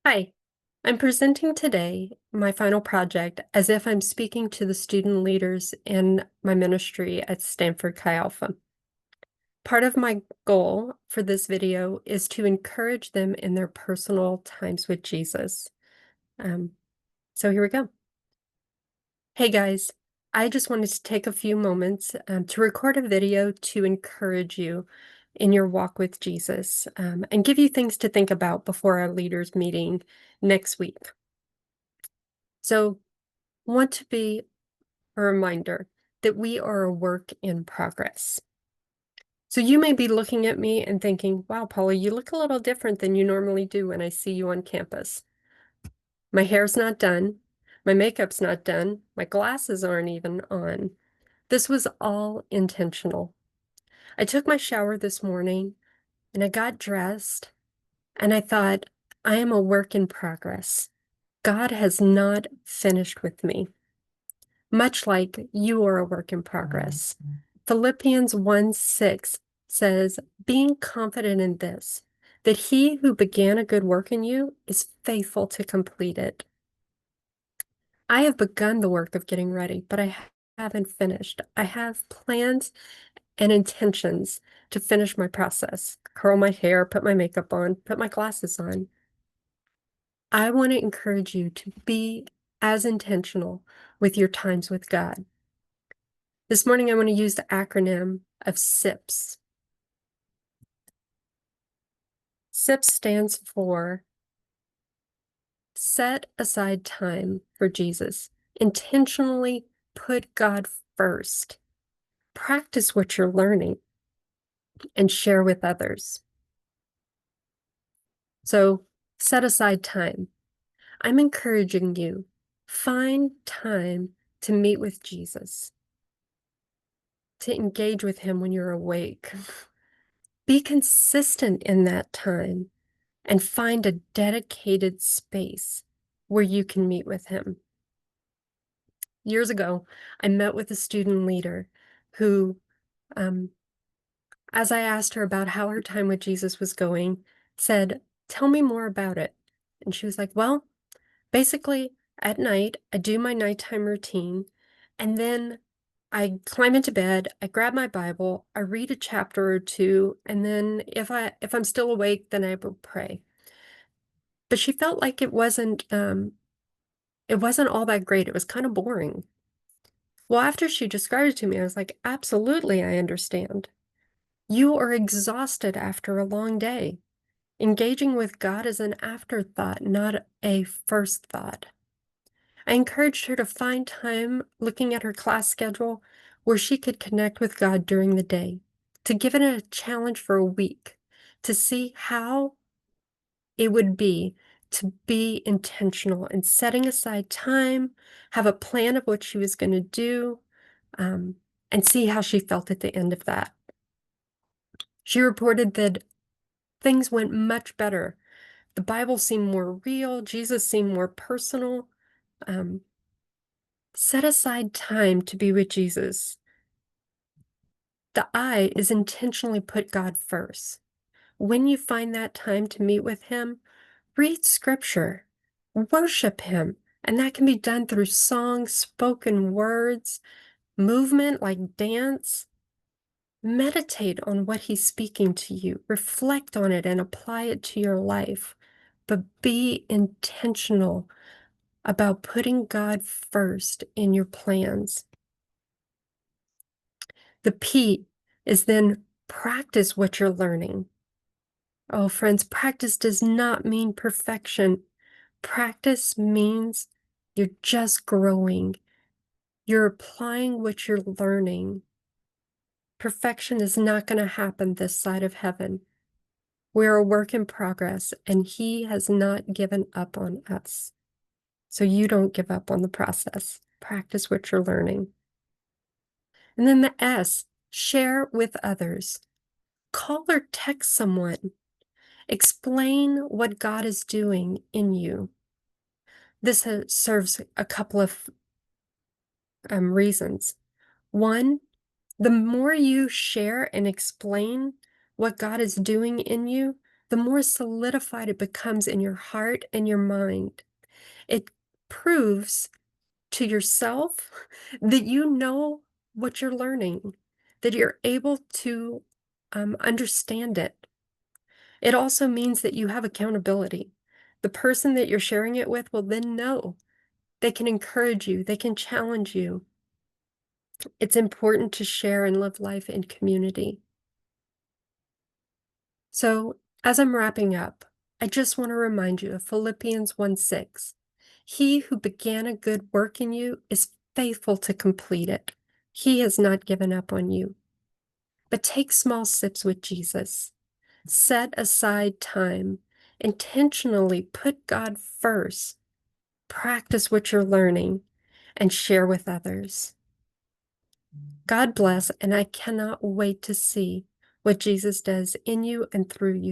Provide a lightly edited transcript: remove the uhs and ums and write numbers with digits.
Hi, I'm presenting today my final project as if I'm speaking to the student leaders in my ministry at Stanford Chi Alpha. Part of my goal for this video is to encourage them in their personal times with Jesus. Um, so here we go. Hey guys, I just wanted to take a few moments to record a video to encourage you in your walk with Jesus and give you things to think about before our leaders meeting next week. So want to be a reminder that we are a work in progress. So you may be looking at me and thinking, wow, Paula, you look a little different than you normally do when I see you on campus. My hair's not done. My makeup's not done. My glasses aren't even on. This was all intentional. I took my shower this morning and I got dressed and I thought, I am a work in progress. God has not finished with me. Much like you are a work in progress. Philippians 1:6 says, being confident in this, that he who began a good work in you is faithful to complete it. I have begun the work of getting ready, but I haven't finished. I have plans and intentions to finish my process, curl my hair, put my makeup on, put my glasses on. I want to encourage you to be as intentional with your times with God. This morning, I want to use the acronym of SIPS. SIPS stands for Set Aside Time for Jesus. Intentionally put God first. Practice what you're learning and share with others. So set aside time. I'm encouraging you, find time to meet with Jesus, to engage with him when you're awake. Be consistent in that time and find a dedicated space where you can meet with him. Years ago, I met with a student leader who, as I asked her about how her time with Jesus was going, said, tell me more about it. And she was like, well, basically, at night, I do my nighttime routine, and then I climb into bed, I grab my Bible, I read a chapter or two, and then if I'm still awake, then I will pray. But she felt like it wasn't all that great. It was kind of boring. Well, after she described it to me, I was like, absolutely, I understand. You are exhausted after a long day. Engaging with God is an afterthought, not a first thought. I encouraged her to find time looking at her class schedule where she could connect with God during the day, to give it a challenge for a week, to see how it would be to be intentional and setting aside time, have a plan of what she was going to do, and see how she felt at the end of that. She reported that things went much better. The Bible seemed more real. Jesus seemed more personal. Um, Set aside time to be with Jesus. The I is intentionally put God first. When you find that time to meet with him, read scripture, worship him, and that can be done through songs, spoken words, movement like dance. Meditate on what he's speaking to you, reflect on it, and apply it to your life. But be intentional about putting God first in your plans. The P is then practice what you're learning. Oh, friends, practice does not mean perfection. Practice means you're just growing. You're applying what you're learning. Perfection is not going to happen this side of heaven. We're a work in progress, and he has not given up on us. So you don't give up on the process. Practice what you're learning. And then the S, share with others. Call or text someone. Explain what God is doing in you. This serves a couple of reasons. One, the more you share and explain what God is doing in you, the more solidified it becomes in your heart and your mind. It proves to yourself that you know what you're learning, that you're able to understand it. It also means that you have accountability. The person that you're sharing it with will then know. They can encourage you, they can challenge you. It's important to share and live life in community. So, as I'm wrapping up, I just want to remind you of Philippians 1:6. He who began a good work in you is faithful to complete it. He has not given up on you. But take small sips with Jesus. Set aside time. Intentionally put God first. Practice what you're learning and share with others. God bless, and I cannot wait to see what Jesus does in you and through you.